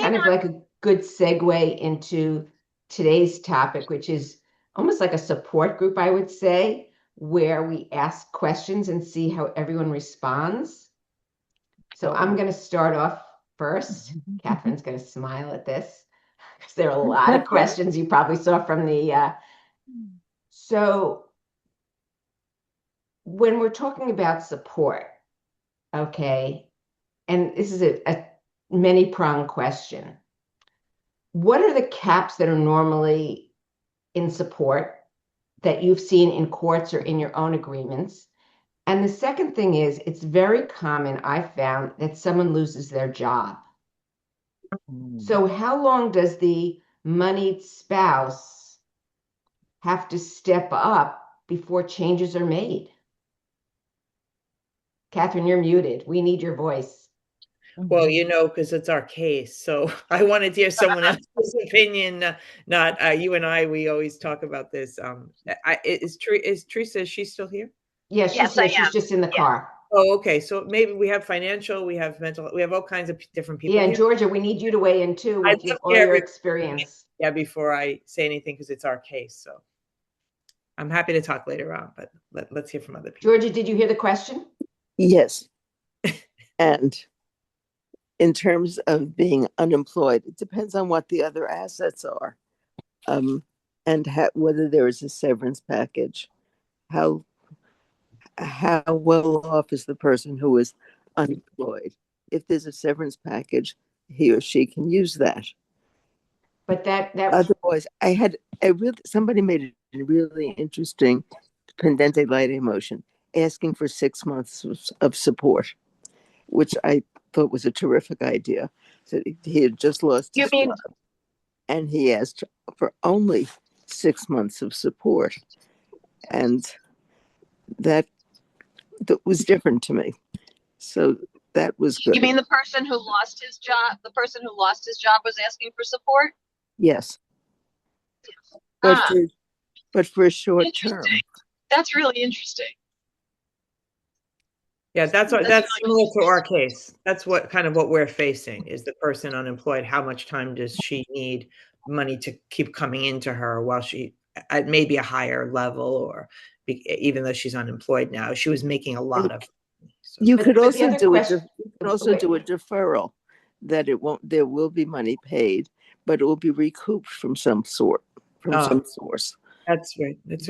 kind of like a good segue into today's topic, which is almost like a support group, I would say, where we ask questions and see how everyone responds. So I'm going to start off first. Catherine's going to smile at this because there are a lot of questions you probably saw from the. So when we're talking about support, okay, and this is a many-pronged question. What are the caps that are normally in support that you've seen in courts or in your own agreements? And the second thing is, it's very common, I found, that someone loses their job. So how long does the moneyed spouse have to step up before changes are made? Catherine, you're muted. We need your voice. Well, because it's our case. So I wanted to hear someone else's opinion, not you and I. We always talk about this. Is Teresa, is she still here? Yes, she's here. She's just in the car. Oh, okay. So maybe we have financial, we have mental, we have all kinds of different people Yeah, and here. Georgia, we need you to weigh in too with all your experience. Yeah, before I say anything, because it's our case. So I'm happy to talk later on, but let's hear from other people. Georgia, did you hear the question? Yes. And in terms of being unemployed, it depends on what the other assets are, and whether there is a severance package. How well off is the person who is unemployed? If there's a severance package, he or she can use that. But that otherwise, somebody made a really interesting Pendente Lite motion asking for 6 months of support, which I thought was a terrific idea. So he had just lost his job, and he asked for only 6 months of support, and that was different to me. So that was good. You mean the person who lost his job? The person who lost his job was asking for support? Yes, but for a short term. That's really interesting. Yeah, that's similar to our case. That's what we're facing is the person unemployed. How much time does she need money to keep coming into her while she at maybe a higher level, or even though she's unemployed now, she was making a lot of. So. You could also do a deferral that there will be money paid, but it will be recouped from some source. That's right. That's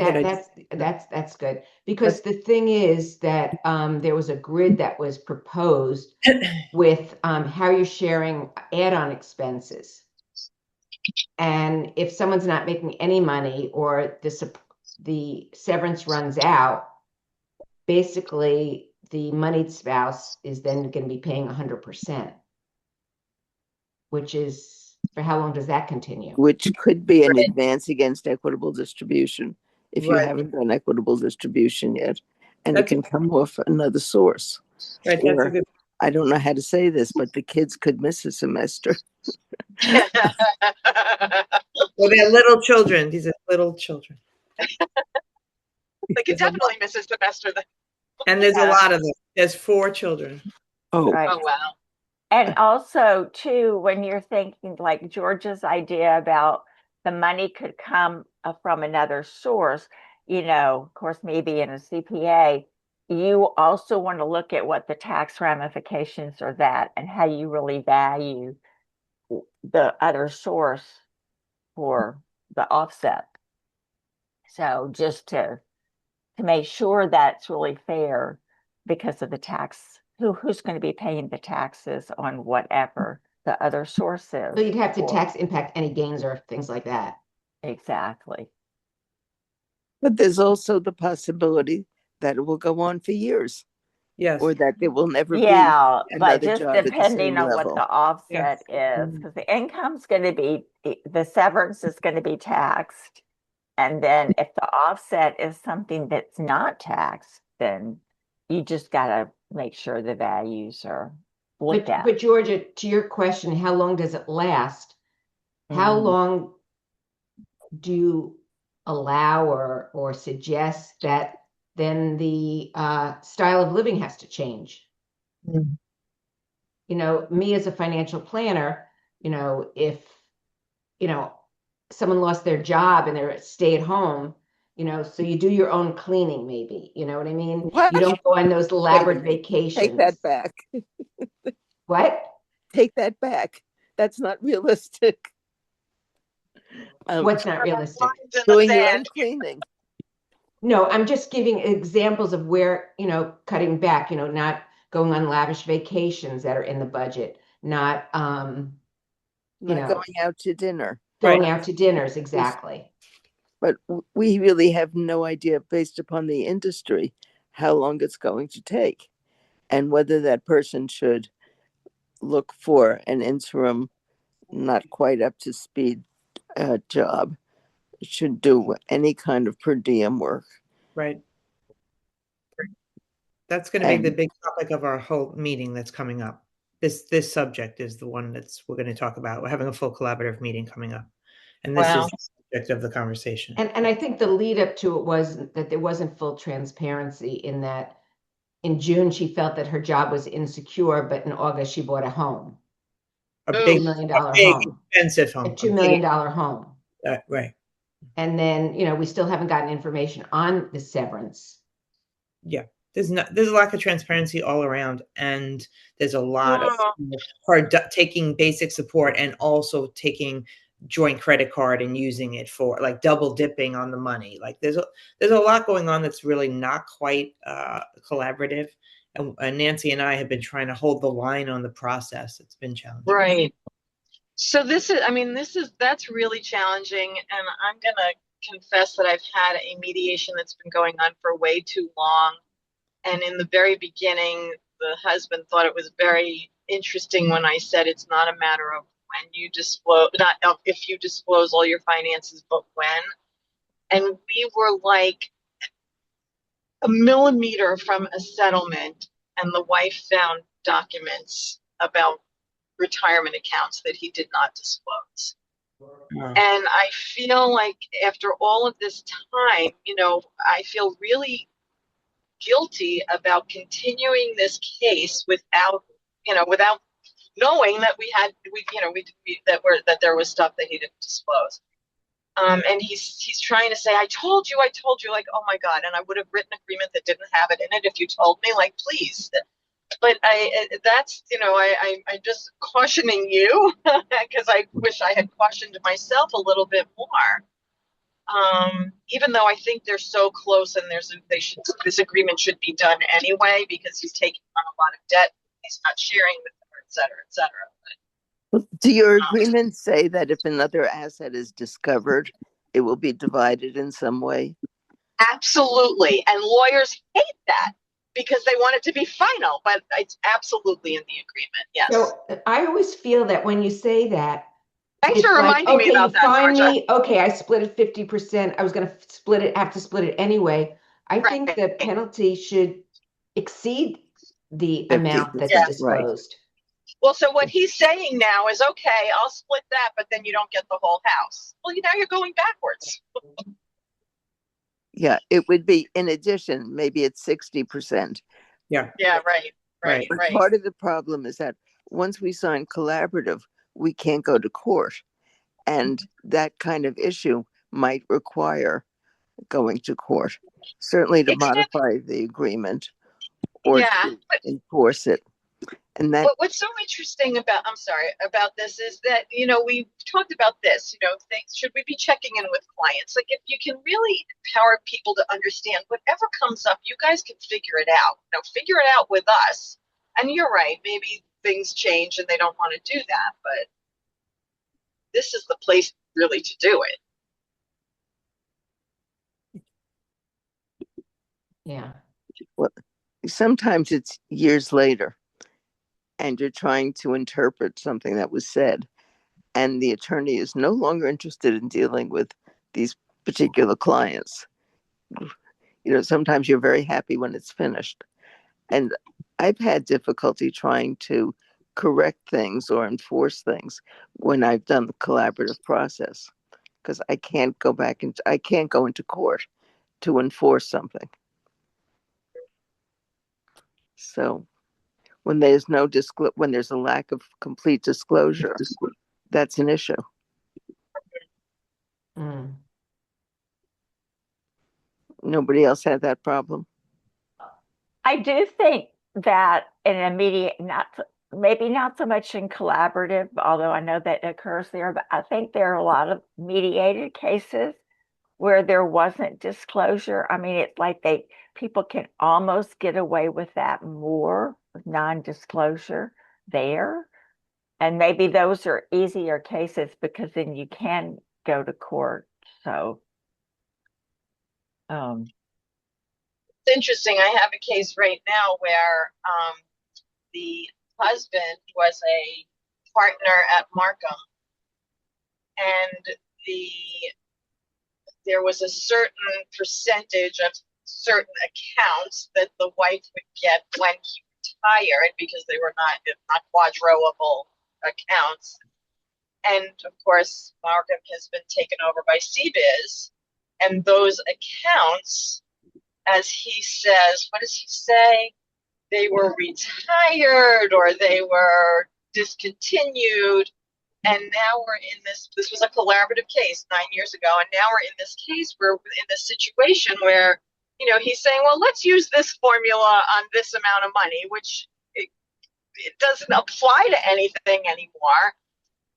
good, because the thing is that there was a grid that was proposed with how you're sharing add-on expenses, and if someone's not making any money or the severance runs out, basically the moneyed spouse is then going to be paying 100%, which is, for how long does that continue? Which could be an advance against equitable distribution if you haven't done equitable distribution yet, and it can come off another source. Right, that's a good. I don't know how to say this, but the kids could miss a semester. Well, they're little children. These are little children. They could definitely miss a semester then. And there's a lot of them. There's 4 children. Oh, right. Oh, wow. And also, too, when you're thinking like George's idea about the money could come from another source, of course, maybe in a CPA, you also want to look at what the tax ramifications are that and how you really value the other source for the offset. So just to make sure that's really fair because of the tax. Who's going to be paying the taxes on whatever the other source is? So you'd have to tax impact any gains or things like that. Exactly. But there's also the possibility that it will go on for years. Yes. Or that there will never be another but just job depending on level. What the offset is, because the income's going to be, the severance is going to be taxed. And then if the offset is something that's not taxed, then you just got to make sure the values are looked at. But Georgia, to your question, how long does it last? How long do you allow or suggest that then the style of living has to change? Me as a financial planner, if, someone lost their job and they're stay at home, so you do your own cleaning maybe, you know what I mean? What? You don't go on those Wait a elaborate minute. vacations. Take that back. What? Take that back. That's not realistic. What's not realistic? Lines in the Doing your own sand. cleaning. No, I'm just giving examples of where, cutting back, not going on lavish vacations that are in the budget, not, Not going out to dinner. going Right. out to dinners, exactly. But we really have no idea, based upon the industry, how long it's going to take and whether that person should look for an interim, not quite up to speed job, should do any kind of per diem work. Right. That's going to be the And- big topic of our whole meeting that's coming up. This subject is the one we're going to talk about. We're having a full collaborative meeting coming up, and this Wow. is the subject of the conversation. And I think the lead up to it was that there wasn't full transparency in that in June, she felt that her job was insecure, but in August, she bought a home, A Ooh. big, $2 million a big home, expensive a home. $2 million home. Right. And then, we still haven't gotten information on the severance. Yeah. There's a lack of transparency all around, and there's a lot of Oh. her taking basic support and also taking joint credit card and using it for like double dipping on the money. Like there's a lot going on that's really not quite collaborative. And Nancy and I have been trying to hold the line on the process. It's been challenging. Right. So that's really challenging. And I'm going to confess that I've had a mediation that's been going on for way too long. And in the very beginning, the husband thought it was very interesting when I said it's not a matter of when you disclose, not if you disclose all your finances, but when. And we were like a millimeter from a settlement, and the wife found documents about retirement accounts that he did not disclose. Wow. And I feel like after all of this time, I feel really guilty about continuing this case without knowing that that there was stuff that he didn't disclose. And he's trying to say, I told you, like, oh my God. And I would have written an agreement that didn't have it in it if you told me, like, please. But I'm just cautioning you because I wish I had cautioned myself a little bit more. Even though I think they're so close and this agreement should be done anyway because he's taking on a lot of debt, he's not sharing with her, et cetera, et cetera. Do your agreements say that if another asset is discovered, it will be divided in some way? Absolutely. And lawyers hate that because they want it to be final, but it's absolutely in the agreement. Yes. So I always feel that when you say that, Thanks it's for like, reminding me about you that, find Georgia. me, okay, I split it 50%. I was going to have to split it anyway. I think the Right. penalty should exceed the 50%, amount that's yeah. disclosed. Well, so what he's saying now is, okay, I'll split that, but then you don't get the whole house. Well, now you're going backwards. Yeah, it would be, in addition, maybe it's 60%. Yeah, right. But part of the problem is that once we sign collaborative, we can't go to court. And that kind of issue might require going to court, certainly to modify the agreement or to enforce it. And that What's so interesting about this is that, we talked about this, things, should we be checking in with clients? Like if you can really empower people to understand whatever comes up, you guys can figure it out, figure it out with us. And you're right, maybe things change and they don't want to do that, but this is the place really to do it. Yeah. Well, sometimes it's years later and you're trying to interpret something that was said, and the attorney is no longer interested in dealing with these particular clients. Sometimes you're very happy when it's finished. And I've had difficulty trying to correct things or enforce things when I've done the collaborative process, because I can't go into court to enforce something. So when there's a lack of complete disclosure, that's an issue. Mm. Nobody else had that problem. I do think that in immediate, maybe not so much in collaborative, although I know that occurs there, but I think there are a lot of mediated cases where there wasn't disclosure. I mean, it's like people can almost get away with that more non-disclosure there. And maybe those are easier cases because then you can go to court. So, It's interesting. I have a case right now where the husband was a partner at Markham, and there was a certain percentage of certain accounts that the wife would get when he retired because they were not quadroable accounts. And of course, Markham has been taken over by CBIZ, and those accounts, as he says, what does he say? They were retired or they were discontinued. And now we're in this was a collaborative case 9 years ago. And now we're in this case where we're in this situation where, he's saying, well, let's use this formula on this amount of money, which it doesn't apply to anything anymore.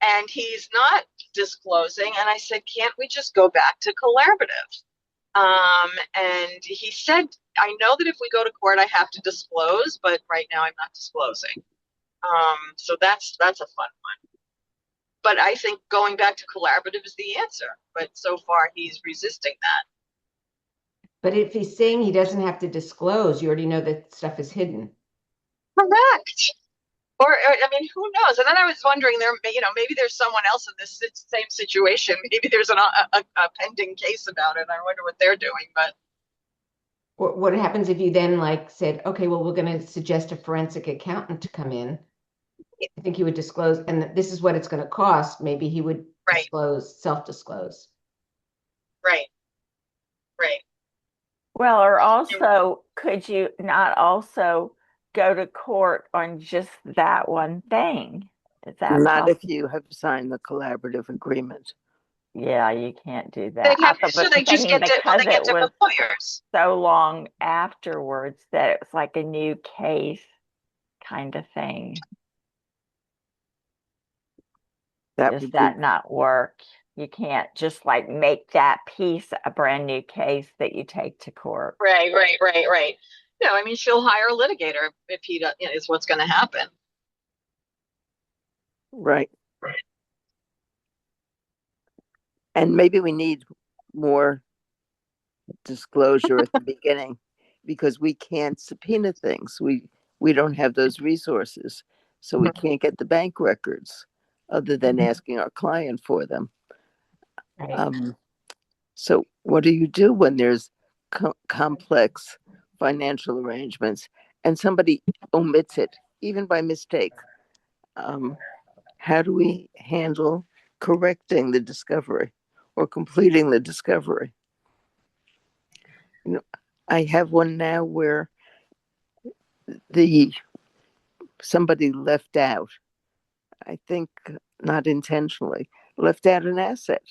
And he's not disclosing. And I said, can't we just go back to collaborative? And he said, I know that if we go to court, I have to disclose, but right now I'm not disclosing. So that's a fun one. But I think going back to collaborative is the answer. But so far, he's resisting that. But if he's saying he doesn't have to disclose, you already know that stuff is hidden. Correct. Or I mean, who knows? And then I was wondering, maybe there's someone else in this same situation. Maybe there's a pending case about it. I wonder what they're doing. But What happens if you then said, okay, well, we're going to suggest a forensic accountant to come in? I think he would disclose, and this is what it's going to cost. Maybe he would self-disclose. Right. Well, or also, could you not also go to court on just that one thing? Is that not possible? if you have signed the collaborative agreement? Yeah, you can't do that. They just get different lawyers. So long afterwards that it's like a new case kind of thing. Does that not work? You can't just make that piece a brand new case that you take to court. Right. No, I mean, she'll hire a litigator if he does, is what's going to happen. Right. And maybe we need more disclosure at the beginning because we can't subpoena things. We don't have those resources. So we can't get the bank records other than asking our client for them. Right. So what do you do when there's complex financial arrangements and somebody omits it, even by mistake? How do we handle correcting the discovery or completing the discovery? I have one now where somebody left out, I think not intentionally, left out an asset.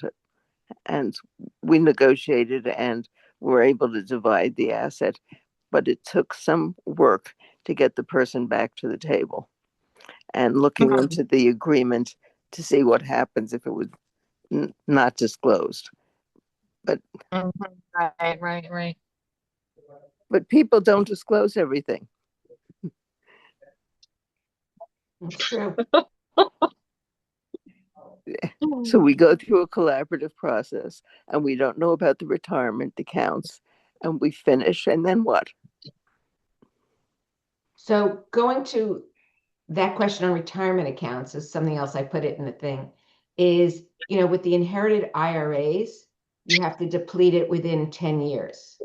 And we negotiated and were able to divide the asset. But it took some work to get the person back to the table and looking into the agreement to see what happens if it was not disclosed. But Right. But people don't disclose everything. That's true. So we go through a collaborative process and we don't know about the retirement accounts and we finish, and then what? So going to that question on retirement accounts is something else I put it in the thing is, with the inherited IRAs, you have to deplete it within 10 years.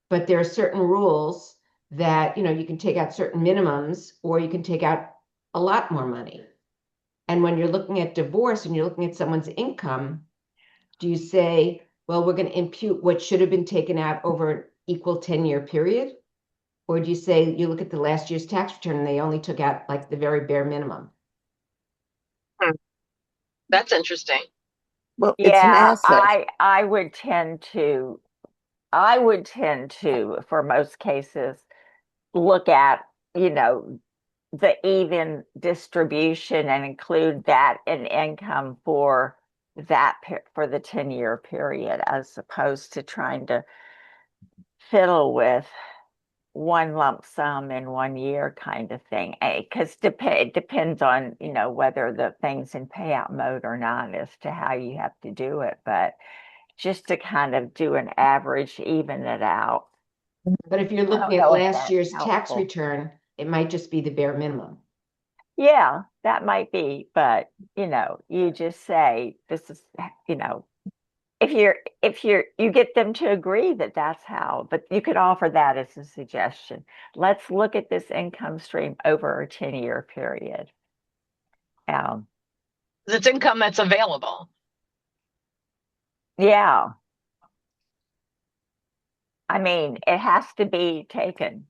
But there are certain rules that, you can take out certain minimums or you can take out a lot more money. And when you're looking at divorce and you're looking at someone's income, do you say, well, we're going to impute what should have been taken out over an equal 10-year period? Or do you say you look at the last year's tax return and they only took out the very bare minimum? That's interesting. Well, it's an Yeah, asset. I would tend to, for most cases, look at, you know, the even distribution and include that in income for for the 10-year period, as opposed to trying to fiddle with one lump sum in 1 year kind of thing. Because it depends on, you know, whether the thing's in payout mode or not as to how you have to do it. But just to kind of do an average, even it out. But if you're I don't looking at know if last that's year's tax helpful. return, it might just be the bare minimum. Yeah, that might be, but you know, you just say this is, you know, you get them to agree that that's how, but you could offer that as a suggestion. Let's look at this income stream over a 10-year period. It's income that's available. Yeah. I mean, it has to be taken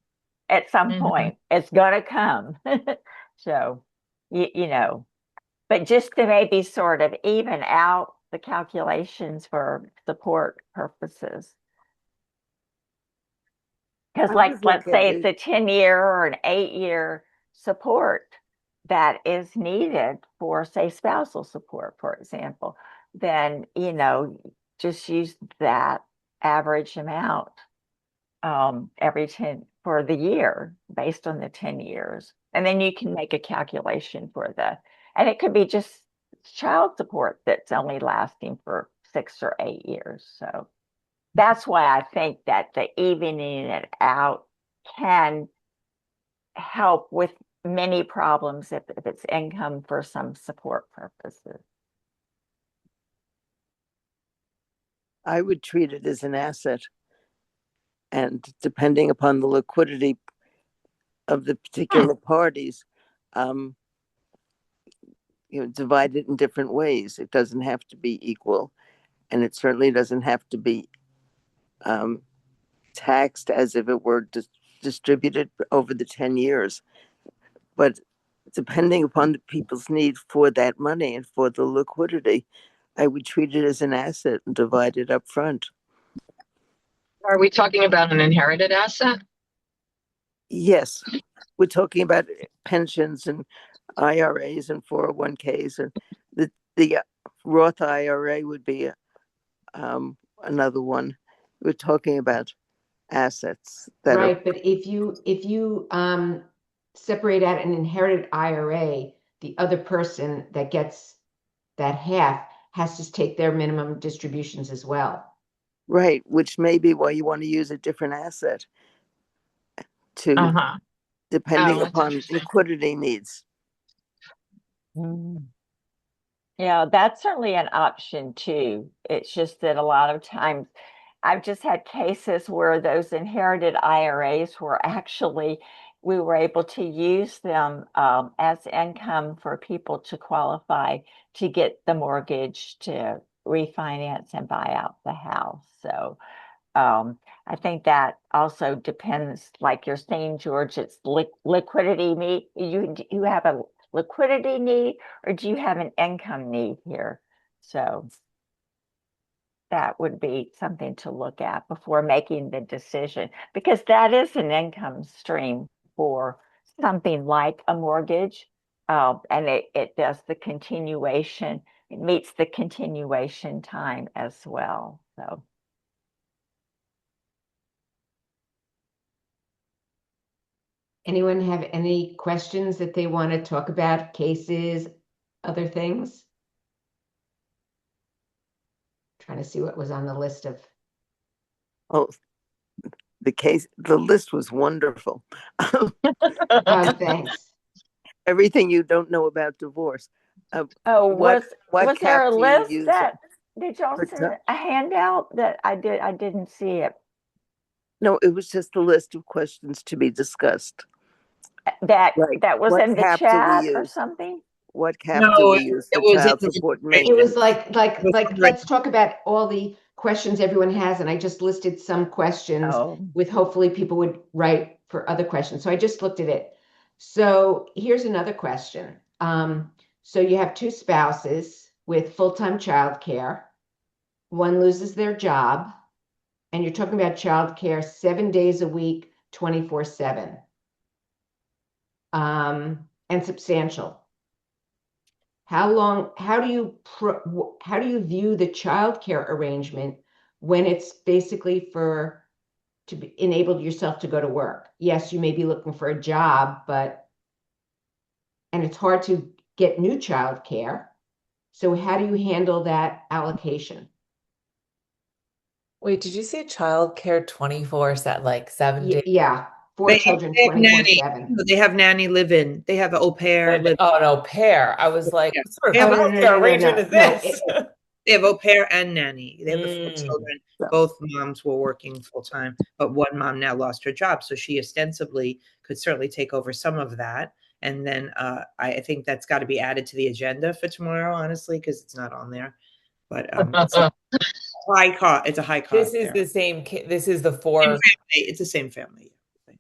at some point. It's gonna come. So, you know, but just to maybe sort of even out the calculations for support purposes. Because I like, would let's look at say it's it. a 10-year or an 8-year support that is needed for, say, spousal support, for example, then, you know, just use that average amount every 10 for the year based on the 10 years. And then you can make a calculation for and it could be just child support that's only lasting for 6 or 8 years. So that's why I think that the evening it out can help with many problems if it's income for some support purposes. I would treat it as an asset. And depending upon the liquidity of the particular parties, um, you know, divide it in different ways. It doesn't have to be equal, and it certainly doesn't have to be taxed as if it were distributed over the 10 years. But depending upon the people's need for that money and for the liquidity, I would treat it as an asset and divide it up front. Are we talking about an inherited asset? Yes, we're talking about pensions and IRAs and 401ks, and the Roth IRA would be another one. We're talking about assets that are Right, but if you separate out an inherited IRA, the other person that gets that half has to take their minimum distributions as well. right, which may be why you want to use a different asset to, Uh-huh. depending Oh, that's upon interesting. liquidity needs. Yeah, that's certainly an option too. It's just that a lot of times I've just had cases where those inherited IRAs were actually, we were able to use them as income for people to qualify to get the mortgage to refinance and buy out the house. So I think that also depends, like you're saying, George, it's liquidity need. You have a liquidity need, or do you have an income need here? So that would be something to look at before making the decision, because that is an income stream for something like a mortgage. And it does the continuation, it meets the continuation time as well. So. Anyone have any questions that they want to talk about, cases, other things? Trying to see what was on the list of. Oh, the list was wonderful. Thanks. Everything you don't know about divorce. Oh, what was there cap a do you list use? that did y'all send a handout that I didn't see it? No, it was just a list of questions to be discussed. That Like, that was what in the cap do we chat or use? something? What cap do No, we it use for was in child the support and It was maintenance? like let's talk about all the questions everyone has, and I just listed some questions Oh, with hopefully people would write for other questions. So I just looked at it. So here's another question. So you have two spouses. with full-time childcare. One loses their job, and you're talking about childcare 7 days a week, 24/7, and substantial. How do you view the childcare arrangement when it's basically enable yourself to go to work? Yes, you may be looking for a job, and it's hard to get new childcare. So how do you handle that allocation? Wait, did you say childcare 24 set like 7 days? Yeah, 4 They have, children, they have nanny. 24/7. They have nanny live-in. They have an au pair live. Oh, an au pair. I was like, Yeah. what sort They of have no, childcare arrangement is no. this? They have au pair and nanny. They have the 4 Mm. children. So- Both moms were working full time, but one mom now lost her job, so she ostensibly could certainly take over some of that. And then I think that's got to be added to the agenda for tomorrow, honestly, because it's not on there. But it's a high cost. It's a high cost. This is there. the same. This is the Same 4. family. It's the same family.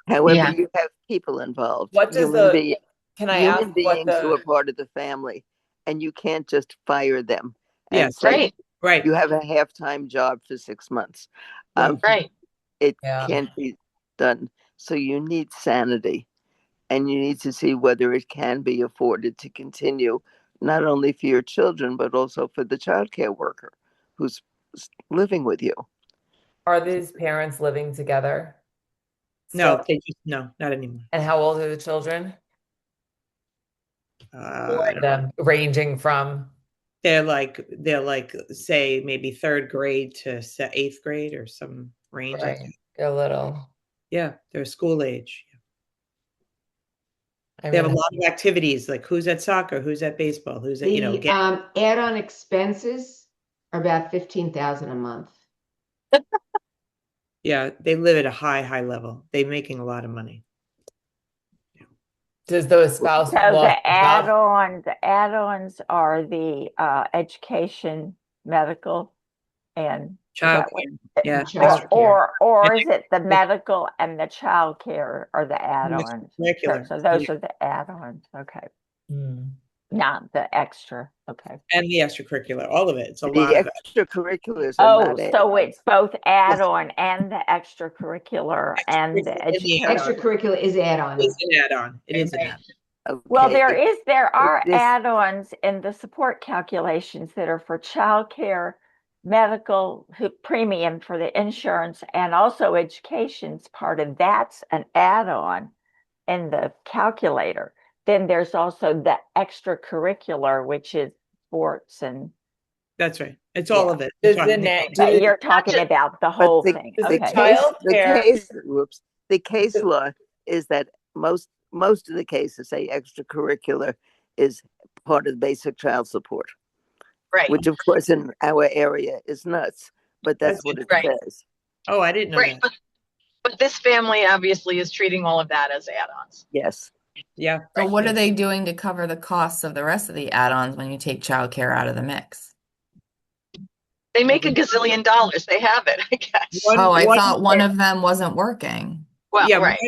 However, Yeah. you have people involved. What does human the? Can I human ask what beings who are the? part of the family, and you can't just fire them and Yes. say Right. Right. you have a half-time job for 6 months. Right. It Yeah. can't be done. So you need sanity, and you need to see whether it can be afforded to continue, not only for your children, but also for the childcare worker who's living with you. Are these parents living together? No, still? they just no, not anymore. And how old are the children? I don't know. Ranging from. They're like say maybe 3rd grade to 8th grade or some range like Right. that. A little. Yeah, they're school age. I They have a mean, lot of activities like who's at soccer, who's at baseball, who's at The add-on expenses are about 15,000 a month. yeah, they live at a high level. They're making a lot of money. does the spouse So lost the the job? add-ons are the education, medical, and is Child that what- care. Yeah. Child extra care. or And is it the medical and the child care are the add-ons? Extracurricular. So those are the add-ons, okay. Hmm. Not the extra, okay. And the extracurricular, all of it. It's a The lot of extracurriculars are Oh, not so add-ons. it's both add-on and the extracurricular and the Extracurricular and the education. add-on. Extracurricular is add-on. It's an add-on. It is an Right. add-on. Well, Okay. there are this- add-ons in the support calculations that are for childcare, medical premium for the insurance, and also education's part of that's an add-on in the calculator. Then there's also the extracurricular, which is sports and That's right. It's all Yeah. of it. Does It's the on- net- it's- Does- you're talking Gotcha. about the But whole the, thing. the Okay. case law is that most of the cases say extracurricular is part of basic child support, Right. which of course in our area is nuts, but that's That's what it right. says. Oh, I didn't know Right. that. But this family obviously is treating all of that as add-ons. Yes. Yeah. So what are they doing to cover the costs of the rest of the add-ons when you take childcare out of the mix? They make a gazillion dollars. They have it, I guess. Oh, I thought one of them wasn't working. Well, Yeah, right.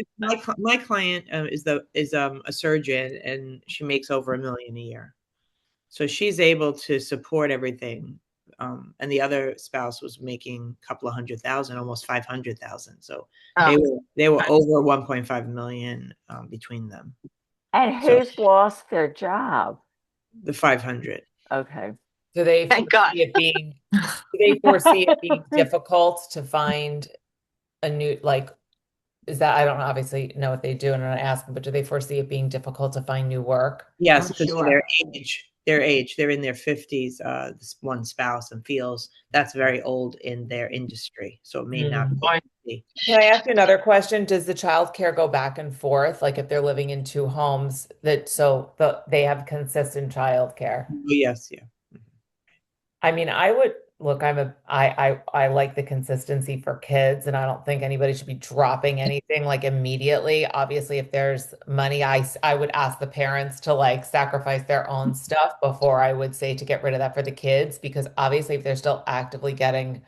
my client is a surgeon, and she makes over $1 million a year, so she's able to support everything. And the other spouse was making a couple of $100,000, almost 500,000. So Oh. they were over 1.5 million between them. And So- who's lost their job? The 500. Okay. Do they Thank God. foresee it being? Do they foresee it being difficult to find a new Is that I don't obviously know what they do, and I'm not asking, but do they foresee it being difficult to find new work? Yes, I'm because sure. their age, they're in their 50s. This one spouse and feels that's very old in their industry, so it may not be. Can I ask you another question? Does the child care go back and forth? Like if they're living in 2 homes, they have consistent child care? Oh, yes, yeah. I mean, I would look, I like the consistency for kids, and I don't think anybody should be dropping anything like immediately. Obviously, if there's money, I would ask the parents to like sacrifice their own stuff before I would say to get rid of that for the kids, because obviously if they're still actively getting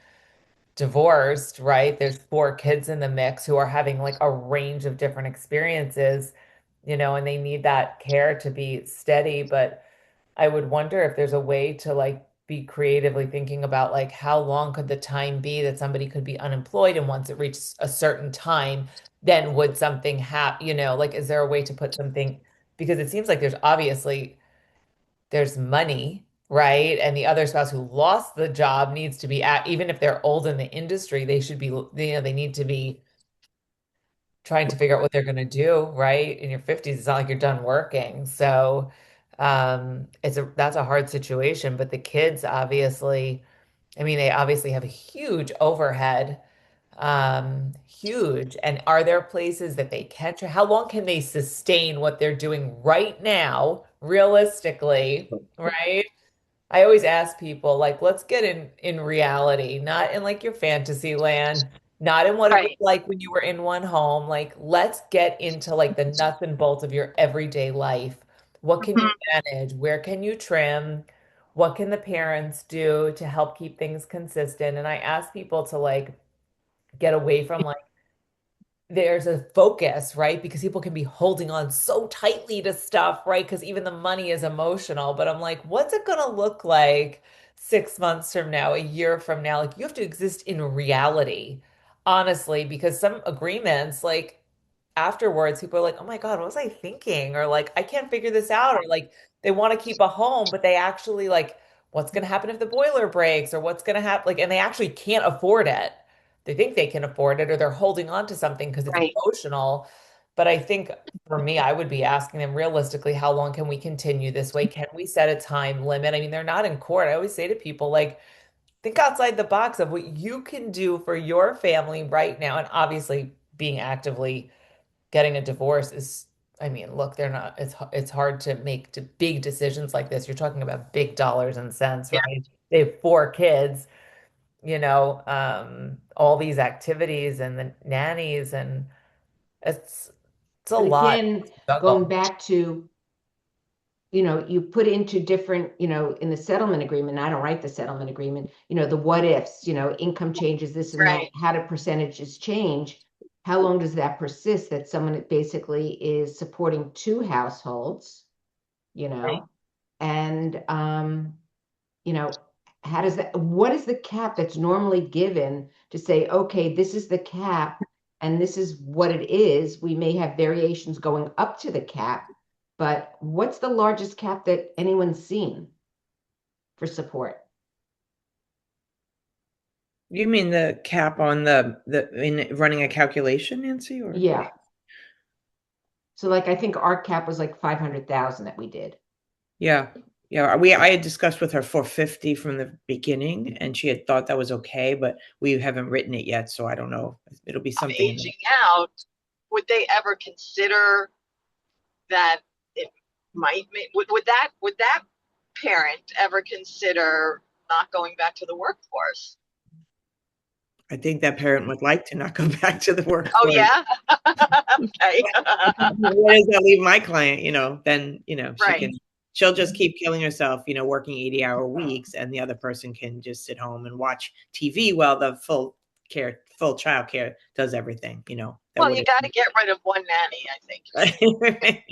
divorced, right? There's 4 kids in the mix who are having like a range of different experiences, and they need that care to be steady. But I would wonder if there's a way to like be creatively thinking about like how long could the time be that somebody could be unemployed, and once it reaches a certain time, then would something happen, like is there a way to put something, because it seems like there's money, right? And the other spouse who lost the job needs to be at, even if they're old in the industry, they should be, they need to be trying to figure out what they're going to do, right? In your 50s, it's not like you're done working. So, that's a hard situation, but the kids obviously, I mean, they obviously have a huge overhead, huge. And are there places that they can try? How long can they sustain what they're doing right now, realistically, right? I always ask people, like, let's get in reality, not in like your fantasy land, not in what it was Right. like when you were in one home. Like, let's get into like the nuts and bolts of your everyday life. What can you Mhm. manage? Where can you trim? What can the parents do to help keep things consistent? And I ask people to like get away from like there's a focus, right? Because people can be holding on so tightly to stuff, right? Because even the money is emotional. But I'm like, what's it going to look like 6 months from now, a year from now? Like, you have to exist in reality, honestly, because some agreements, like, afterwards, people are like, oh my God, what was I thinking? Or like, I can't figure this out. Or like, they want to keep a home, but they actually like, what's going to happen if the boiler breaks? Or what's going to happen? Like, and they actually can't afford it. They think they can afford it, or they're holding on to something because it's Right. emotional. But I think for me, I would be asking them realistically, how long can we continue this way? Can we set a time limit? I mean, they're not in court. I always say to people, like, think outside the box of what you can do for your family right now. And obviously, being actively getting a divorce is, I mean, look, they're not, it's hard to make big decisions like this. You're talking about big dollars and cents, Yeah. right? They have 4 kids, all these activities and the nannies, and it's it's a But lot again, to going juggle. back to, you put into different, in the settlement agreement, I don't write the settlement agreement, the what ifs, income changes, this and that, Right. how do percentages change? How long does that persist that someone basically is supporting two households, you Right. know? And, you know, what is the cap that's normally given to say, okay, this is the cap and this is what it is. We may have variations going up to the cap, but what's the largest cap that anyone's seen for support? You mean the cap on the in running a calculation, Nancy, or what? Yeah. So like I think our cap was like 500,000 that we did. Yeah. Yeah, I had discussed with her 450 from the beginning, and she had thought that was okay, but we haven't written it yet, so I don't know. It'll be something in Aging out, would they ever consider that it might make, would that parent ever consider not going back to the workforce? I think that parent would like to not go back to the Oh workforce. yeah. Okay. What does that leave my client? Then, Right. she'll just keep killing herself, working 80-hour weeks, and the other person can just sit home and watch TV while the full child care does everything, that Well, would you got to get rid of one nanny, I think.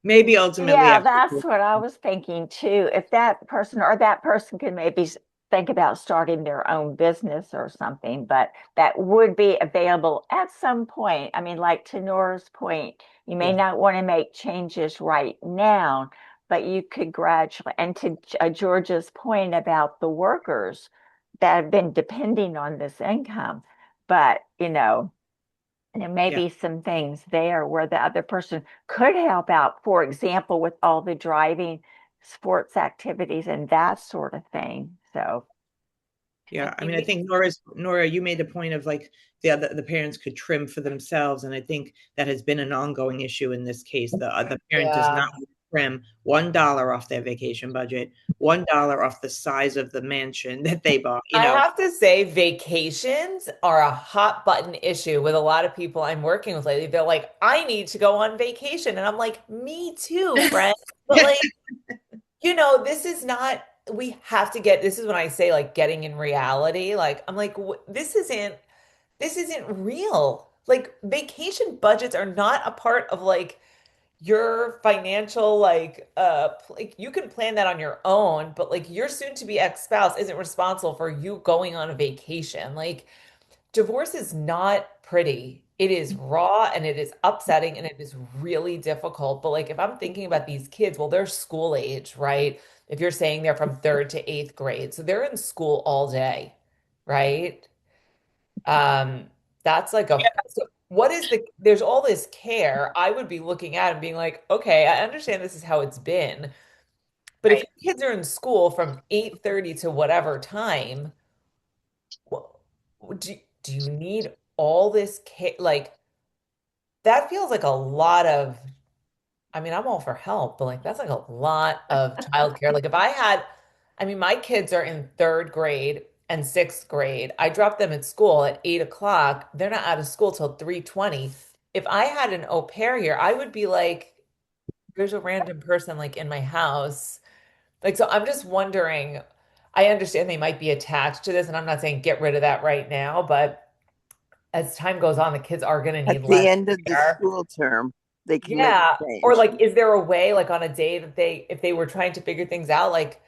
maybe ultimately Yeah, after. that's what I was thinking too. If that person or that person could maybe think about starting their own business or something, but that would be available at some point. I mean, like to Nora's point, you may Yeah. not want to make changes right now, but you could gradually. And to George's point about the workers that have been depending on this income, but there may Yeah. be some things there where the other person could help out, for example, with all the driving, sports activities, and that sort of thing. So, Yeah, I You mean, I may- think Nora, you made the point of like the parents could trim for themselves, and I think that has been an ongoing issue in this case. The parent does Yeah. not trim $1 off their vacation budget, $1 off the size of the mansion that they bought. I have to say, vacations are a hot button issue with a lot of people I'm working with lately. They're like, I need to go on vacation. And I'm like, me too, friend. But like, this is not, we have to this is when I say like getting in reality. Like, I'm like, this isn't real. Like, vacation budgets are not a part of like your financial like you can plan that on your own, but like your soon to be ex-spouse isn't responsible for you going on a vacation. Like divorce is not pretty. It is raw and it is upsetting and it is really difficult. But like if I'm thinking about these kids, well, they're school age, right? If you're saying they're from third to eighth grade, so they're in school all day, right? Um, that's like a so what is there's all this care. I would be looking at and being like, okay, I understand this is how it's been, but if Right. your kids are in school from 8:30 to whatever time, well, do you need all this care? Like that feels like a lot of, I mean, I'm all for help, but like that's like a lot of childcare. Like if I had, I mean, my kids are in third grade and sixth grade. I drop them at school at 8 o'clock. They're not out of school till 3:20. If I had an au pair here, I would be like, there's a random person like in my house. Like, so I'm just wondering, I understand they might be attached to this, and I'm not saying get rid of that right now, but as time goes on, the kids are going to At need the less end of the care. school term, they can make Yeah. a Or change. like, is there a way, like on a day that if they were trying to figure things out, like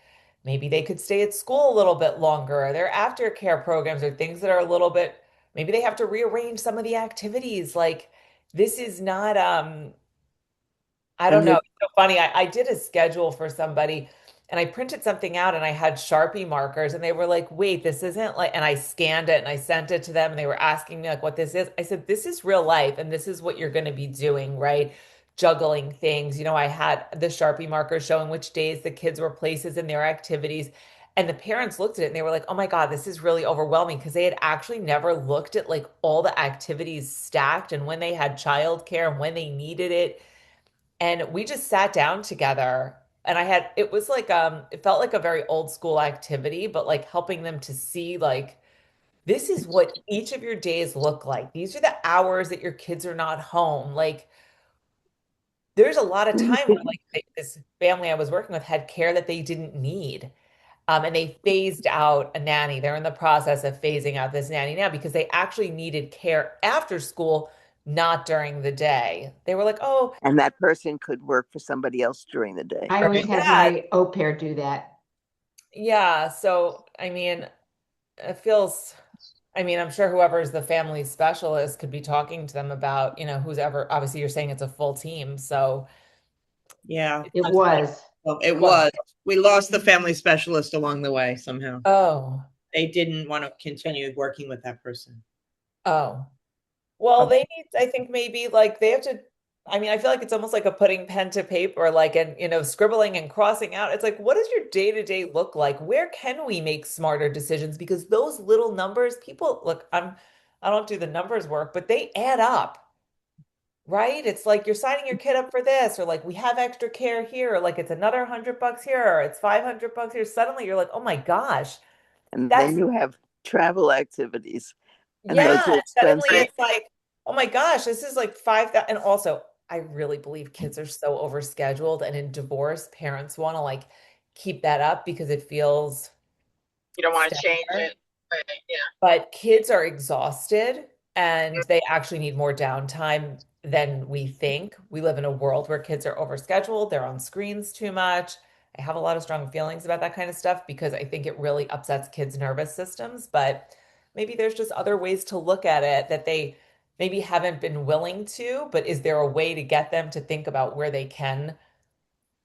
maybe they could stay at school a little bit longer? Are there aftercare programs or things that are a little bit, maybe they have to rearrange some of the activities. Like this is not, I don't And know. the It's so funny. I did a schedule for somebody and I printed something out and I had Sharpie markers and they were like, wait, this isn't like, and I scanned it and I sent it to them and they were asking me like what this is. I said, this is real life and this is what you're going to be doing, right? Juggling things. You know, I had the Sharpie markers showing which days the kids were places in their activities. And the parents looked at it and they were like, oh my God, this is really overwhelming because they had actually never looked at like all the activities stacked and when they had childcare and when they needed it, and we just sat down together and I had it was like it felt like a very old school activity, but like helping them to see like this is what each of your days look like. These are the hours that your kids are not home. Like there's a lot of time where like this family I was working with had care that they didn't need. And they phased out a nanny. They're in the process of phasing out this nanny now because they actually needed care after school, not during the day. They were like, oh, and that person could work for somebody else during the day. I always Right. had yeah, my au pair do that. yeah. So, I mean, it feels, I mean, I'm sure whoever is the family specialist could be talking to them about, you know, who's ever, obviously you're saying it's a full team. So Yeah. it It seems like, was. Well, it what? was. We lost the family specialist along the way somehow. Oh, They didn't want to continue working with that person. oh. Well, Um, they need, I think maybe like they have to, I mean, I feel like it's almost like a putting pen to paper, like, and, you know, scribbling and crossing out. It's like, what does your day to day look like? Where can we make smarter decisions? Because those little numbers, people, look, I don't do the numbers work, but they add up, right? It's like you're signing your kid up for this, or like we have extra care here, or like it's another $100 here, or it's $500 here. Suddenly you're like, oh my gosh, And then that's you have travel activities, and those yeah, are suddenly expensive. it's like, oh my gosh, this is like 5,000. And also, I really believe kids are so overscheduled, and in divorce, parents want to like keep that up because it feels You don't want to change steadier. it. Right. Yeah. But kids are exhausted and they actually need more downtime than we think. We live in a world where kids are overscheduled, they're on screens too much. I have a lot of strong feelings about that kind of stuff because I think it really upsets kids' nervous systems. But maybe there's just other ways to look at it that they maybe haven't been willing to. But is there a way to get them to think about where they can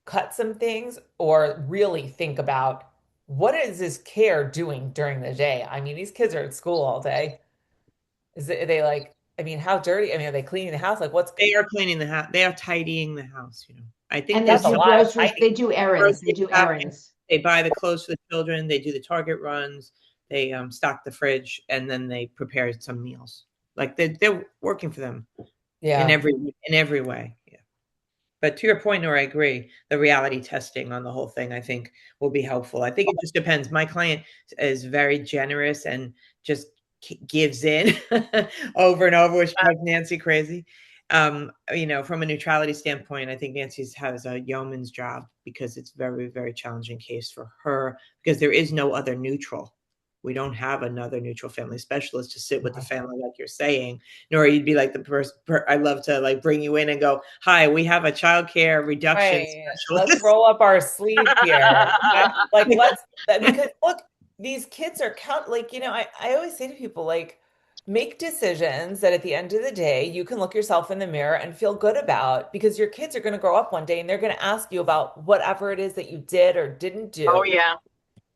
cut some things or really think about what is this care doing during the day? I mean, these kids are at school all day. Are they like, I mean, how dirty? I mean, are they cleaning the house? Like, what's They are cleaning the house. They are tidying the house. I think And they that's there's a do some lot of groceries, tidy. they do errands, they grocery do shopping. errands. They buy the clothes for the children. They do the Target runs. They stock the fridge, and then they prepare some meals. Like they're working for them in Yeah. every way. Yeah. But to your point, Nora, I agree. The reality testing on the whole thing, I think, will be helpful. I think it just depends. My client is very generous and just gives in over and over, which drives Nancy crazy. From a neutrality standpoint, I think Nancy has a yeoman's job because it's very, very challenging case for her because there is no other neutral. We don't have another neutral family specialist to sit with the family like you're saying, nor you'd be like the person. I love to like bring you in and go, "Hi, we have a childcare reduction Right. specialist." Let's roll up our sleeve here. Like, because look, these kids are like, I always say to people, like, make decisions that at the end of the day, you can look yourself in the mirror and feel good about, because your kids are going to grow up one day and they're going to ask you about whatever it is that you did or didn't do. Oh yeah.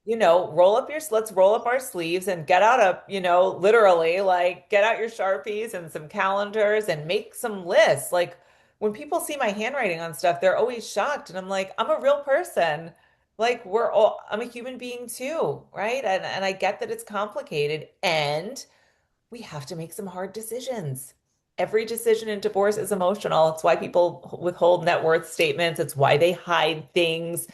Let's roll up our sleeves and get out literally, like, get out your Sharpies and some calendars and make some lists. Like, when people see my handwriting on stuff, they're always shocked. And I'm like, I'm a real person. Like, I'm a human being too, right? And I get that it's complicated and we have to make some hard decisions. Every decision in divorce is emotional. It's why people withhold net worth statements. It's why they hide things.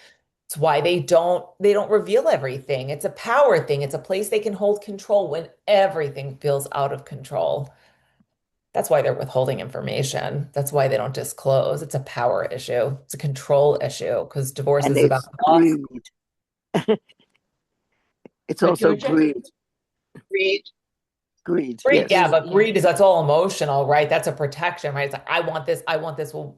It's why they don't reveal everything. It's a power thing. It's a place they can hold control when everything feels out of control. That's why they're withholding information. That's why they don't disclose. It's a power issue. It's a control issue, because divorce And is about it's cost. greed. It's But also Georgia- greed. Read. Greed. Greed, Yes. yeah, but Yeah. greed that's all emotional, right? That's a protection, right? It's like, I want this, I want this. Well,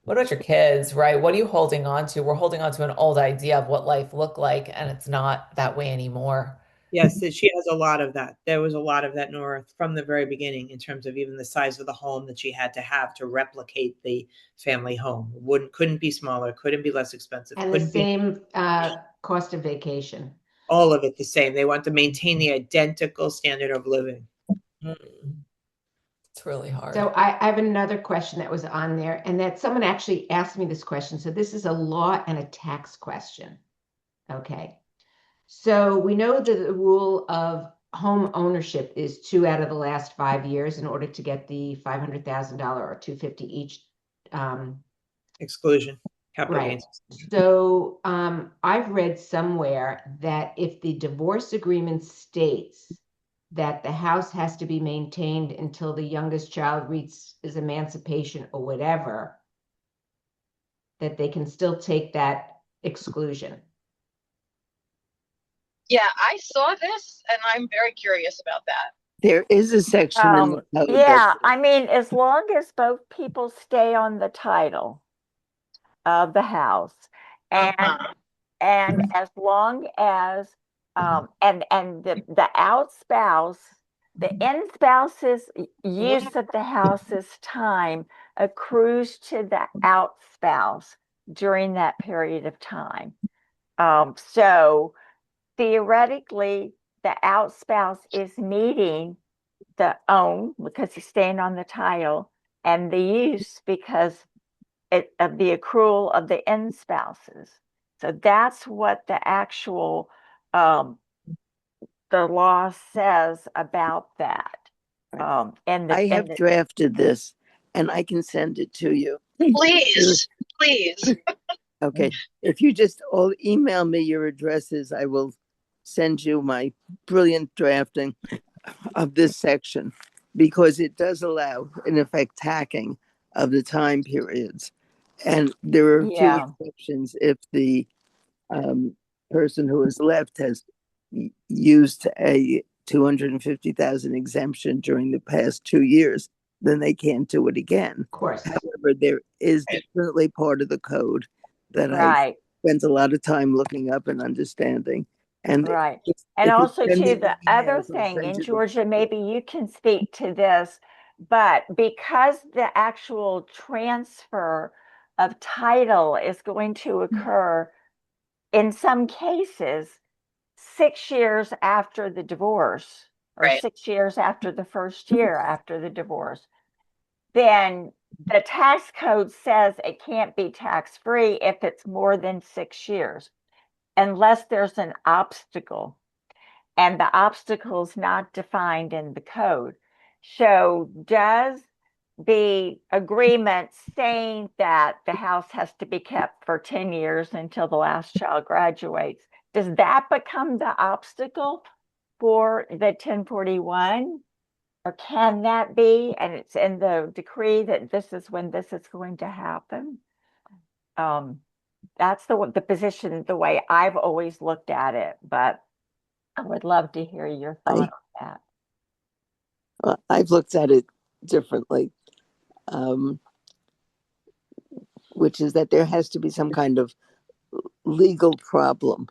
what about your kids, right? What are you holding on to? We're holding on to an old idea of what life looked like, and it's not that way anymore. Yes, she has a lot of that. There was a lot of that, Nora, from the very beginning, in terms of even the size of the home that she had to have to replicate the family home. Couldn't be smaller, couldn't be less expensive, And the couldn't be same cost of vacation. all of it the same. They want to maintain the identical standard of living. It's really hard. So I have another question that was on there, and that someone actually asked me this question. So this is a law and a tax question. Okay. So we know that the rule of home ownership is 2 out of the last 5 years in order to get the $500,000 or $250,000 each. Exclusion, capital Right. gains. So I've read somewhere that if the divorce agreement states that the house has to be maintained until the youngest child reaches emancipation or whatever, that they can still take that exclusion. Yeah, I saw this and I'm very curious about that. There is a section in the code Yeah, that I mean, as long as both people stay on the title of the house, and Uh-huh. and as long as and the out spouse, the in spouse's use of the house's time accrues to the out spouse during that period of time. So theoretically, the out spouse is meeting the own because he's staying on the title, and the use because of the accrual of the in spouses. So that's what the actual the law says about that. And I have drafted this, and I can send it to you. Please, please. Okay. If you just all email me your addresses, I will send you my brilliant drafting of this section, because it does allow, in effect, tacking of the time periods. And there are a few exceptions if the person who is left has used a 250,000 exemption during the past 2 years, then they can't do it again. Of course. However, there is definitely part of the code that I spent a lot of time looking up and understanding. And and also too, the other thing in Georgia, maybe you can speak to this, but because the actual transfer of title is going to occur in some cases 6 years after the divorce, or 6 years after the first year after the divorce, then the tax code says it can't be tax-free if it's more than 6 years, unless there's an obstacle. And the obstacle is not defined in the code. So does the agreement saying that the house has to be kept for 10 years until the last child graduates, does that become the obstacle for the 1041? Or can that be, and it's in the decree that this is when this is going to happen? That's the position, the way I've always looked at it, but I would love to hear your thought on that. I've looked at it differently, um, which is that there has to be some kind of legal problem,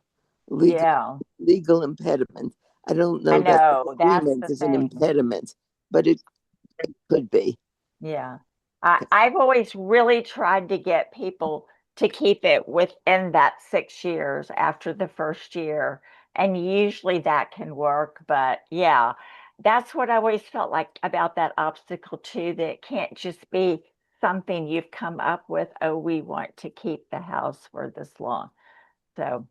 legal Yeah, legal impediment. I don't I know that the know. That's agreement the is an thing. impediment, but it could be. Yeah. I've always really tried to get people to keep it within that 6 years after the first year. And usually that can work. But yeah, that's what I always felt like about that obstacle too, that it can't just be something you've come up with, oh, we want to keep the house for this long. So,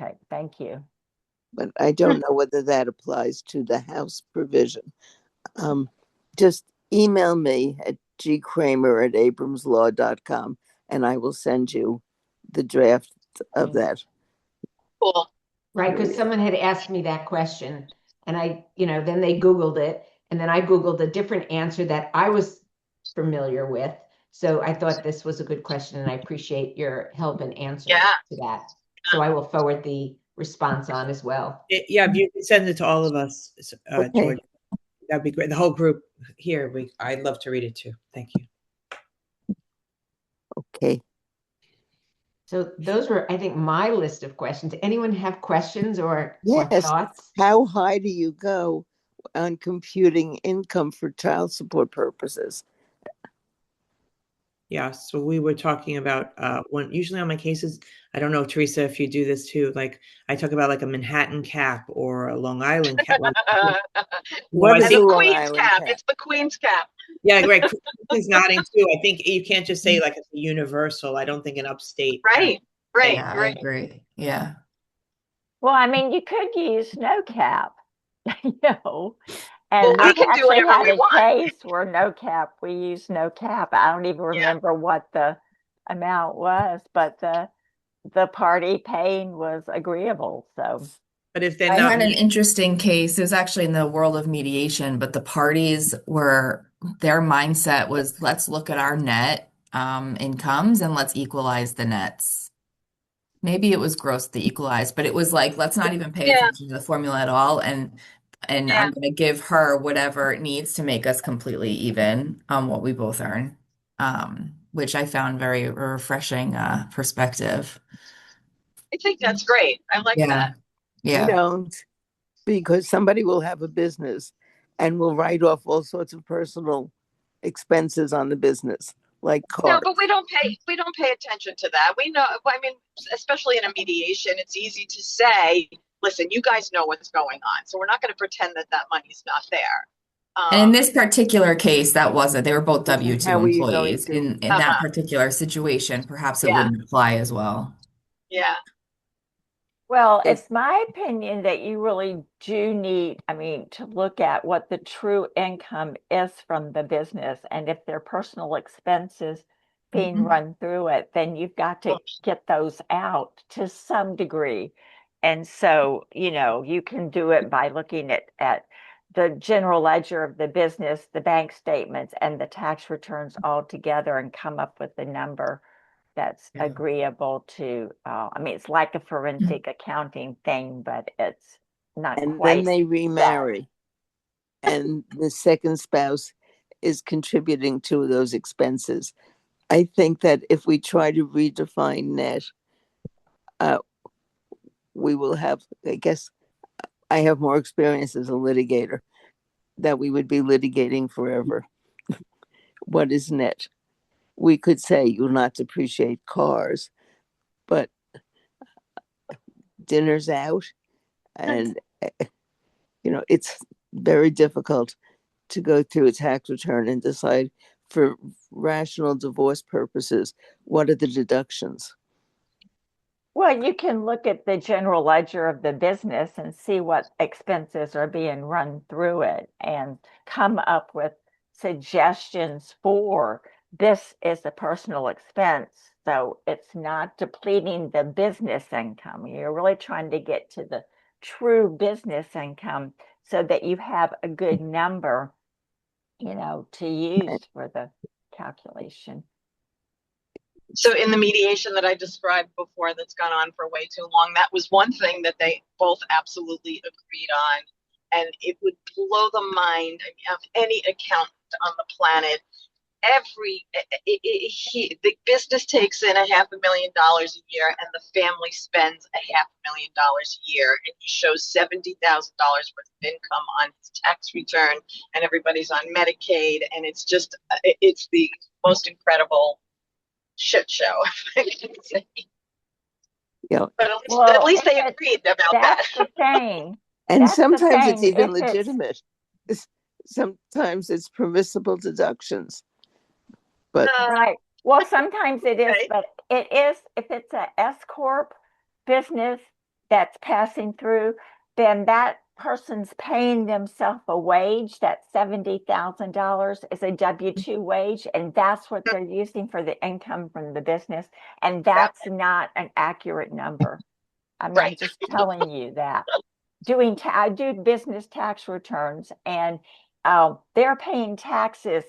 okay, thank you. But I don't know whether that applies to the house provision. Just email me at gkramer@abramslaw.com and I will send you the draft of that. Cool. Right, because someone had asked me that question and then they Googled it and then I Googled a different answer that I was familiar with. So I thought this was a good question and I appreciate your help in answering Yeah. to that. So I will forward the response on as well. Yeah, if you could send it to all of us, Okay. George, that'd be great. The whole group here, I'd love to read it too. Thank you. Okay. So those were, I think, my list of questions. Anyone have questions or Yes. thoughts? How high do you go on computing income for child support purposes? Yeah, so we were talking about when usually on my cases, I don't know, Teresa, if you do this too, like I talk about like a Manhattan cap or a Long Island cap. What is The a Long Queen's Island cap. cap? It's the Queen's cap. Yeah, right. He's nodding too. I think you can't just say like it's a universal. I don't think an upstate. Right. Right. Yeah, I Right. agree. Yeah. Well, I mean, you could use no cap, you know. Well, And we we've can do actually whatever had we a want. case where no cap, we used no cap. I don't even Yeah. remember what the amount was, but the party paying was agreeable. So But if they're I not, had an interesting case. It was actually in the world of mediation, but the parties were, their mindset was, let's look at our net incomes and let's equalize the nets. Maybe it was gross the equalized, but it was like, let's not even pay Yeah. attention to the formula at all. And Yeah. I'm going to give her whatever it needs to make us completely even on what we both earn, which I found very refreshing perspective. I think that's great. I like Yeah. that. I Yeah. don't, because somebody will have a business and will write off all sorts of personal expenses on the business, like No, cars. but we don't pay attention to that. We know, I mean, especially in a mediation, it's easy to say, listen, you guys know what's going on. So we're not going to pretend that that money's not there. And in this particular case, that wasn't. They were both W-2 How are you going employees. to? In that particular situation, perhaps it Yeah. wouldn't apply as well. Yeah. well, Yes. it's my opinion that you really do need, I mean, to look at what the true income is from the business. And if their personal expenses being run through it, then you've got to get those out to some degree. And so, you can do it by looking at the general ledger of the business, the bank statements, and the tax returns all together and come up with a number that's Yeah. agreeable to, I mean, it's like a forensic accounting thing, but it's not And quite. then they remarry, and the second spouse is contributing to those expenses. I think that if we try to redefine net, we will have, I guess, I have more experience as a litigator, that we would be litigating forever. What is net? We could say you'll not depreciate cars, but dinner's out, and it's very difficult to go through a tax return and decide for rational divorce purposes what are the deductions. Well, you can look at the general ledger of the business and see what expenses are being run through it and come up with suggestions for this is a personal expense. So it's not depleting the business income. You're really trying to get to the true business income so that you have a good number, to use for the calculation. So in the mediation that I described before that's gone on for way too long, that was one thing that they both absolutely agreed on. And it would blow the mind of any accountant on the planet. The business takes in $500,000 a year, and the family spends $500,000 a year, and he shows $70,000 worth of income on his tax return, and everybody's on Medicaid, and it's the most incredible shit show. I can say. Yeah. But Well, at least they agreed about that. That's the thing. And That's the sometimes it's thing. even If it's- legitimate. Sometimes it's permissible deductions. But Right. Well, sometimes it is, Right. but it is, if it's a S corp business that's passing through, then that person's paying themselves a wage. That $70,000 is a W-2 wage, and that's what they're using for the income from the business. And that's not an accurate number. I mean, I'm Right. just telling you that. I do business tax returns, and they're paying taxes.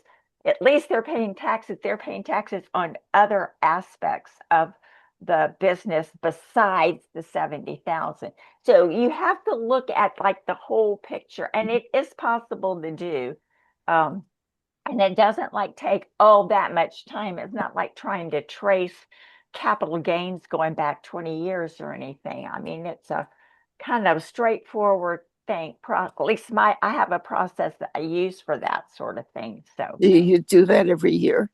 At least they're paying taxes. They're paying taxes on other aspects of the business besides the 70,000. So you have to look at like the whole picture, and it is possible to do. And it doesn't like take all that much time. It's not like trying to trace capital gains going back 20 years or anything. I mean, it's a kind of straightforward thing. At least I have a process that I use for that sort of thing. So do you do that every year?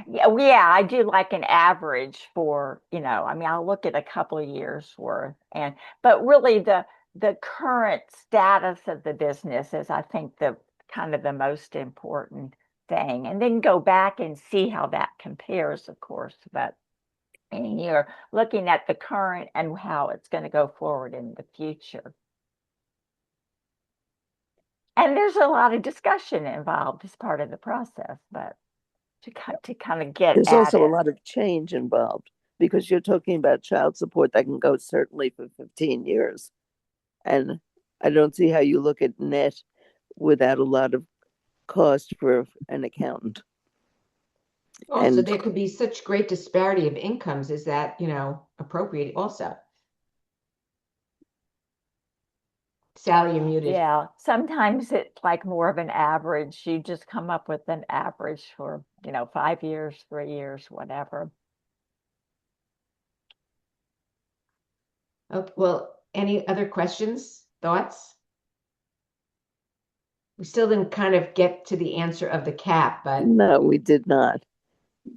yeah, I do like an average for, I mean, I'll look at a couple of years worth, but really the current status of the business is, I think, the kind of the most important thing, and then go back and see how that compares, of course. But and you're looking at the current and how it's going to go forward in the future. And there's a lot of discussion involved as part of the process, but to kind of get There's at also a it. lot of change involved because you're talking about child support that can go certainly for 15 years. And I don't see how you look at net without a lot of cost for an accountant. Also, And- there could be such great disparity of incomes. Is that, appropriate also? Sally, you're muted. Yeah, sometimes it's like more of an average. You just come up with an average for, 5 years, 3 years, whatever. Okay, well, any other questions, thoughts? We still didn't kind of get to the answer of the cap, but No, we did not.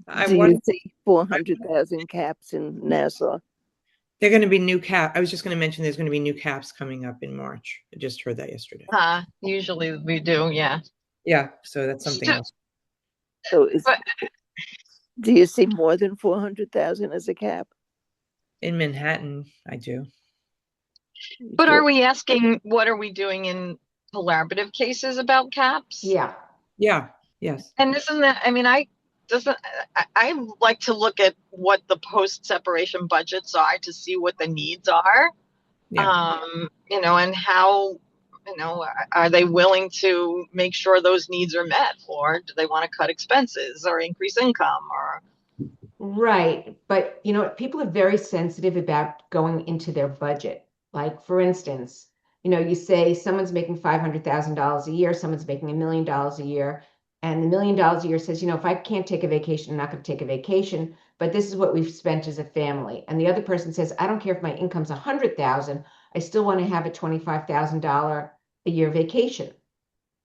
I Do want, you see 400,000 caps in Nassau? they're going to be new cap. I was just going to mention there's going to be new caps coming up in March. I just heard that yesterday. Usually we do, yeah. Yeah, so that's something else. So But- do you see more than 400,000 as a cap? In Manhattan, I do. But are we asking, what are we doing in collaborative cases about caps? yeah. Yeah, yes. And isn't that, I mean, I like to look at what the post-separation budgets are to see what the needs are. Yeah. And how, are they willing to make sure those needs are met, or do they want to cut expenses or increase income or? Right. But people are very sensitive about going into their budget. Like, for instance, you say someone's making $500,000 a year, someone's making $1 million a year, and the $1 million a year says, if I can't take a vacation, I'm not going to take a vacation, but this is what we've spent as a family. And the other person says, I don't care if my income's 100,000, I still want to have a $25,000 a year vacation.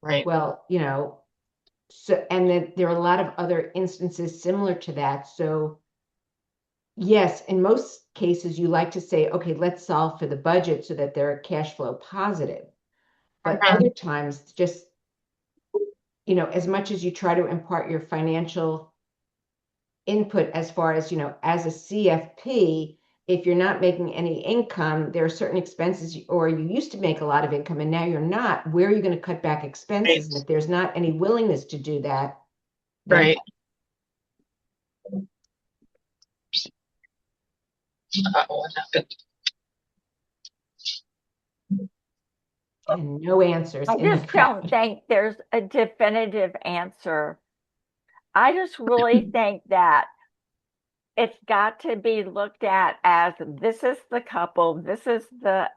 Right. Well, so, and then there are a lot of other instances similar to that. So yes, in most cases, you like to say, okay, let's solve for the budget so that they're cash flow positive. But other times, just, as much as you try to impart your financial input as far as, as a CFP, if you're not making any income, there are certain expenses, or you used to make a lot of income and now you're not, where are you going to cut back expenses? And if there's not any willingness to do that, then Right. What happened? and no answers I in the just don't crowd. think there's a definitive answer. I just really think that it's got to be looked at as this is the couple, this is the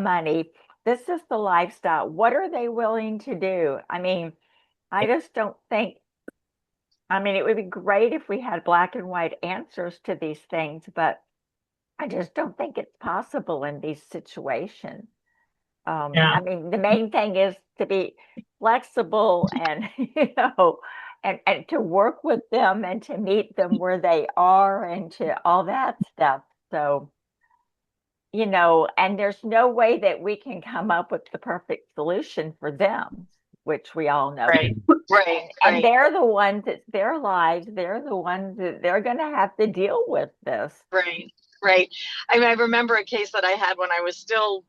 money, this is the lifestyle. What are they willing to do? I mean, I just don't think, I mean, it would be great if we had black and white answers to these things, but I just don't think it's possible in these situations. Yeah. I mean, the main thing is to be flexible and, and to work with them and to meet them where they are and to all that stuff. So, and there's no way that we can come up with the perfect solution for them, which we all know. Right, right, And right. they're the ones, it's their lives, they're the ones that they're going to have to deal with this. Right, right. I mean, I remember a case that I had when I was still,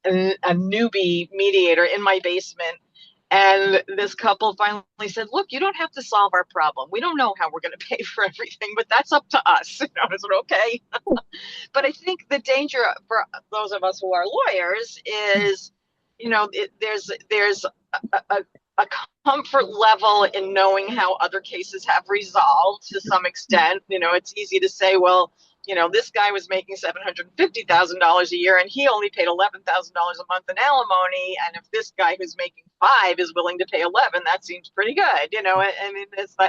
a newbie mediator in my basement. And this couple finally said, look, you don't have to solve our problem. We don't know how we're going to pay for everything, but that's up to us. I said, okay. But I think the danger for those of us who are lawyers is, there's a comfort level in knowing how other cases have resolved to some extent. It's easy to say, well, this guy was making $750,000 a year and he only paid $11,000 a month in alimony. And if this guy who's making 5 is willing to pay 11, that seems pretty good. I mean,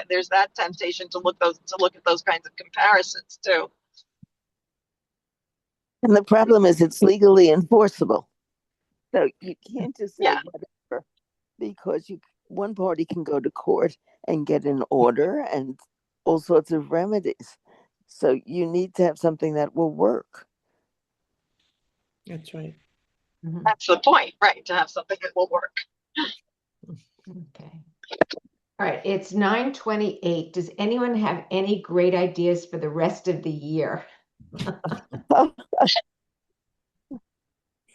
there's that temptation to look at those kinds of comparisons too. And the problem is it's legally enforceable. So you can't just say whatever, because one party can go to court and get an order and all sorts of remedies. So you need to have something that will work. That's right. That's the point, right? To have something that will work. Okay. All right. It's 9:28. Does anyone have any great ideas for the rest of the year?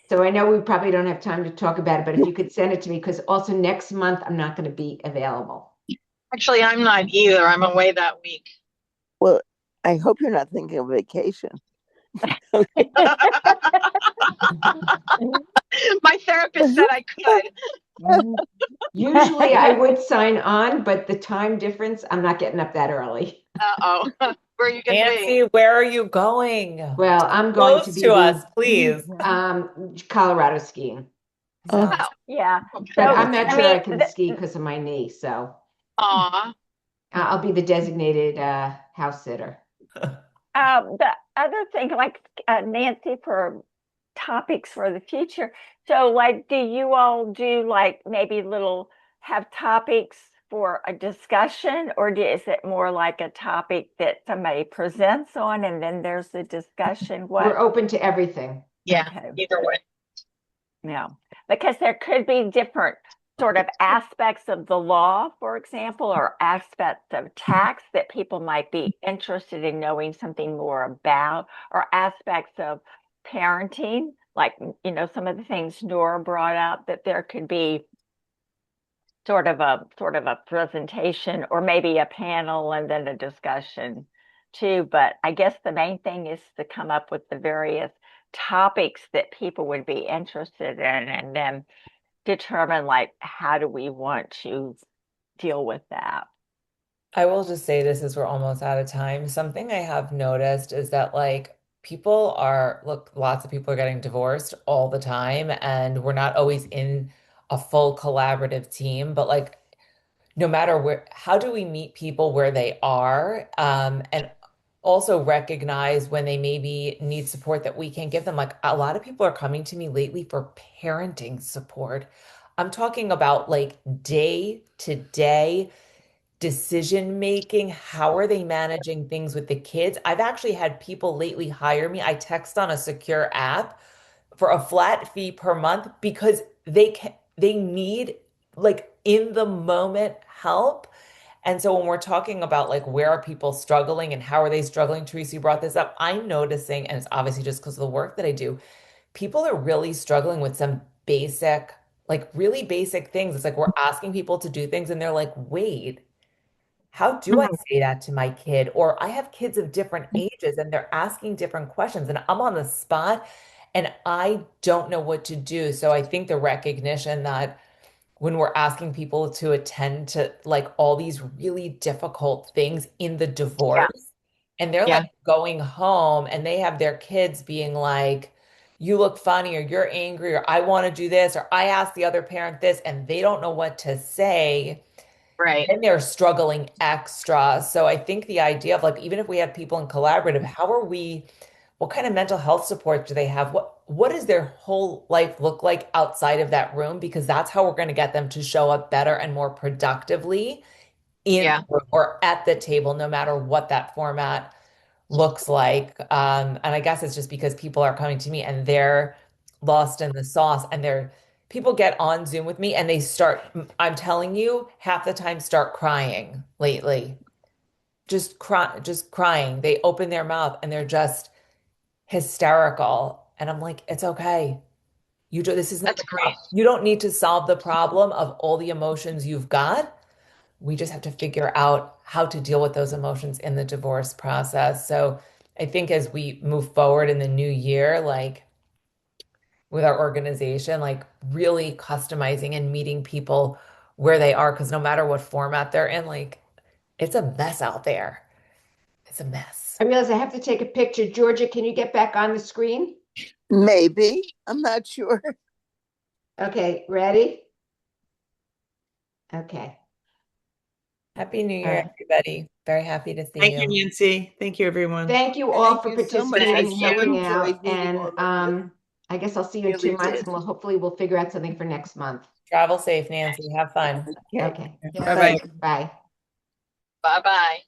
So I know we probably don't have time to talk about it, but if you could send it to me, because also next month I'm not going to be available. Actually, I'm not either. I'm away that week. Well, I hope you're not thinking of vacation. My therapist said I could. Usually I would sign on, but the time difference, I'm not getting up that early. Uh-oh. Where are you going to be? Nancy, where are you going? Well, I'm going Close to be to us, please. Colorado skiing. Oh. Yeah. Okay. But So, I'm not I sure I mean, can ski because of my knee. So Aw. I'll be the designated house sitter. the other thing, like Nancy, for topics for the future. So, like, do you all do like maybe have topics for a discussion, or is it more like a topic that somebody presents on and then there's a discussion? We're open to everything. Yeah, Okay. either way. No, because there could be different sort of aspects of the law, for example, or aspects of tax that people might be interested in knowing something more about, or aspects of parenting, like, some of the things Nora brought up, that there could be sort of a presentation or maybe a panel and then a discussion too. But I guess the main thing is to come up with the various topics that people would be interested in and then determine, like, how do we want to deal with that. I will just say this as we're almost out of time. Something I have noticed is that lots of people are getting divorced all the time, and we're not always in a full collaborative team, but no matter how do we meet people where they are, and also recognize when they maybe need support that we can give them. Like, a lot of people are coming to me lately for parenting support. I'm talking about day-to-day decision making. How are they managing things with the kids? I've actually had people lately hire me. I text on a secure app for a flat fee per month because they need in the moment help. And so when we're talking about where are people struggling and how are they struggling, Teresa, you brought this up. I'm noticing, and it's obviously just because of the work that I do, people are really struggling with some really basic things. It's like we're asking people to do things and they're like, wait, how do I say that to my kid? Or I have kids of different ages and they're asking different questions and I'm on the spot and I don't know what to do. So I think the recognition that when we're asking people to attend to all these really difficult things in the divorce, and they're Yeah. like going home and they have their kids being like, you look funny, or you're angry, or I want to do this, or I asked the other parent this, and they don't know what to say. Right. And they're struggling extra. So I think the idea of like, even if we have people in collaborative, how are we, what kind of mental health support do they have? What does their whole life look like outside of that room? Because that's how we're going to get them to show up better and more productively in Yeah. or at the table, no matter what that format looks like. And I guess it's just because people are coming to me and they're lost in the sauce, and people get on Zoom with me and they start, I'm telling you, half the time start crying lately. Just crying. They open their mouth and they're just hysterical. And I'm like, it's okay. This is not That's great. you don't need to solve the problem of all the emotions you've got. We just have to figure out how to deal with those emotions in the divorce process. So I think as we move forward in the new year, like with our organization, like really customizing and meeting people where they are, because no matter what format they're in, like it's a mess out there. It's a mess. I realize I have to take a picture. Georgia, can you get back on the screen? Maybe. I'm not sure. Okay, ready? Okay. Happy New All Year, right. everybody. Very happy to see Thank you. you, Nancy. Thank you, everyone. Thank you all for Thank you so much. participating and I so helping enjoyed out. meeting And all of you. I guess I'll see you in Really 2 months, did. and hopefully we'll figure out something for next month. Travel safe, Nancy. Have fun. Okay. Okay, Yeah, Bye-bye. bye. Bye bye.